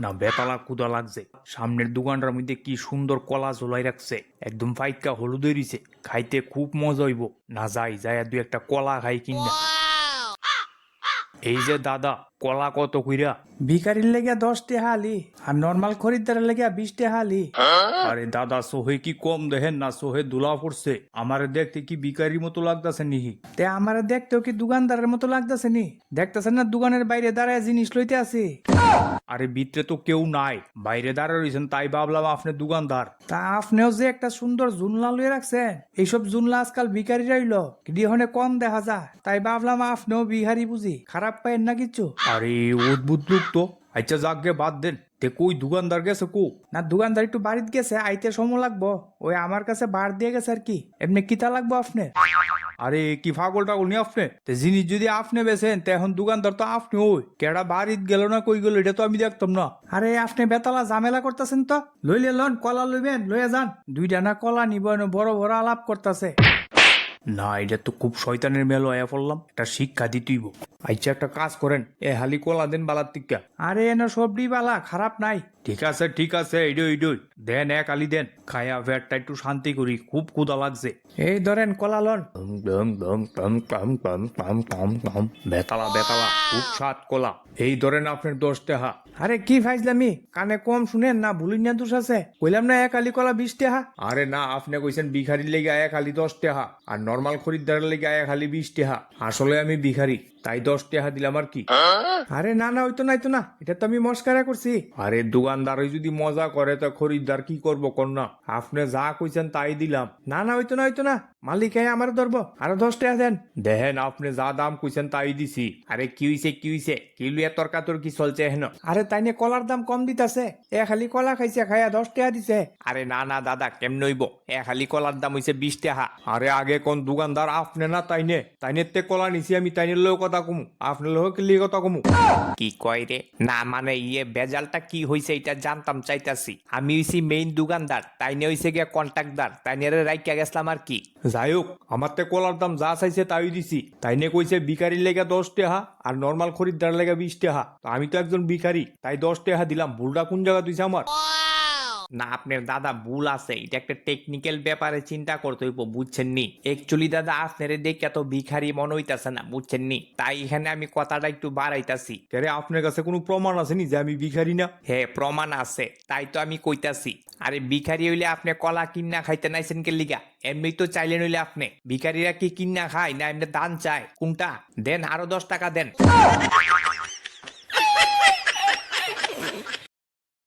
না বেতালা কুদা লাগছে। সামনের দোকানটার মধ্যে কি সুন্দর কলা ঝোলাই রাখছে, একদম ফাইকা হলুদ হইছে, খাইতে খুব মজা হইব। না যাই যাই দুই একটা কলা খাই কিনা। এই যে দাদা, কলা কত কইরা? ভিকারির লেগে 10 টাকা হালি আর নর্মাল খরিদ্দারের লেগে 20 টাকা হালি। আরে দাদা, সোহে কি কম দেখেন না? সোহে দুলা পড়ছে, আমারে দেখতে কি ভিকারির মতো লাগতাছে নিহি? তে আমারে দেখতেও কি দোকানদারের মতো লাগতেছে নি? দেখতেছেন না দোকানের বাইরে দাঁড়ায় জিনিস লইতে আছি। আরে ভিতরে তো কেউ নাই, বাইরে দাঁড়া রয়েছেন, তাই ভাবলাম আপনি দোকানদার। তা আপনিও যে একটা সুন্দর জুনলা লইয়ে রাখছেন, এইসব জুনলা আজকাল ভিকারি রইল গৃহনে কম দেখা যায়, তাই ভাবলাম আপনিও বিহারি বুঝি, খারাপ পাইন না কিচ্ছু। আরে অদ্ভুত লোক তো। আচ্ছা যাকে বাদ দেন, তে কই দোকানদার গেছে কো? না দোকানদার একটু বাড়িতে গেছে, আইতে সময় লাগবো, ওই আমার কাছে বার দিয়ে গেছে আর কি। এমনি কিতা লাগবো আপনার? আরে কি পাগল টাগল নি আপনি? তে জিনিস যদি আপনি বেছেন তে এখন দোকানদার তো আপনি। ওই কেডা বাড়িত গেল না কই গেল এটা তো আমি দেখতাম না। আরে আপনি বেতালা ঝামেলা করতেছেন তো, লইলে লন, কলা লইবেন লইয়া যান। 2টা না কলা নিব, বড় বড় আলাপ করতেছে। না এটা তো খুব শয়তানের মেলো আয়া পড়লাম, একটা শিক্ষা দিতেইব। আচ্ছা একটা কাজ করেন, এ হালি কলা দেন বালার টিকা। আরে এনে সবজি বালা খারাপ নাই। ঠিক আছে ঠিক আছে, এইডই দেন, এক আলি দেন, খায়া পেটটা একটু শান্তি করি, খুব ক্ষুধা লাগছে। এই ধরেন কলা লন। বেতালা বেতালা, খুব স্বাদ কলা। এই ধরেন আপনার 10 টাকা। আরে কি ফাইজলামি, কানে কম শুনেন না, ভুলিন না দোষ আছে, কইলাম না এক আলি কলা 20 টাকা। আরে না, আপনি কইছেন ভিখারির লেগে আয়া খালি 10 টাকা, আর নর্মাল খরিদ্দারের লেগে আয়া খালি 20 টাকা। আসলে আমি ভিখারি, তাই 10 টাকা দিলাম আর কি। আরে না না, ওইতো নাই তো না, এটা তো আমি মস্কারা করছি। আরে দোকানদার যদি মজা করে তো খরিদ্দার কি করবো কন্যা? আপনি যা কইছেন তাই দিলাম। না না, ওইতো না ওইতো না, মালিক আমার ধরবো, আরো 10 টাকা দেন। দেখেন আপনি যা দাম কইছেন তাই দিছি। আরে কি হইছে কি হইছে, কি লুয়া তর্কাতর কি চলছে হেন? আরে তাই নিয়ে কলার দাম কম দিতাছে, খালি কলা খাইছে, খাইয়া 10 টাকা দিছে। আরে না না দাদা, কেমনে হইব? খালি কলার দাম হইছে 20 টাকা। আরে আগে কোন দোকানদার আপনি না তাইনে? তাইনের তে কলা নিছি আমি, তাইনের লোক কথা কমু, আপনার লোক কি কথা কমু? কি কয় রে? না মানে বেজালটা কি হইছে এটা জানতাম চাইতাছি। আমি হইছি মেইন দোকানদার, তাইনে হইছে গিয়া কন্ট্রাক্টদার, তাইনের রাইকা গেছলাম আর কি। যাই হোক, আমার তে কলার দাম যা চাইছে তাই দিছি। তাইনে কইছে ভিখারির লেগে 10 টাকা আর নর্মাল খরিদ্দার লেগে 20 টাকা। তো আমি তো একজন ভিখারি, তাই 10 টাকা দিলাম। ভুলটা কোন জায়গা দিছে আমার? না আপনার দাদা ভুল আছে, এটা একটা টেকনিক্যাল ব্যাপারে চিন্তা করতে হইব, বুঝছেন নি? একচুয়ালি দাদা আপনারে দেখে এত ভিখারি মনে হইতাছে না, বুঝছেন নি? তাই এখানে আমি কথাটা একটু বাড়াইতাছি। আরে আপনার কাছে কোনো প্রমাণ আছে নি যে আমি ভিখারি না? হ্যাঁ প্রমাণ আছে, তাই তো আমি কইতাছি। আরে ভিখারি হইলে আপনি কলা কিন্না খাইতে নাইছেন কে লিগা? এমনি তো চাইলেন হইলে আপনি। ভিখারিরা কি কিন্না খায় না এমনি দান চায়? কোনটা? দেন আরো 10 টাকা দেন।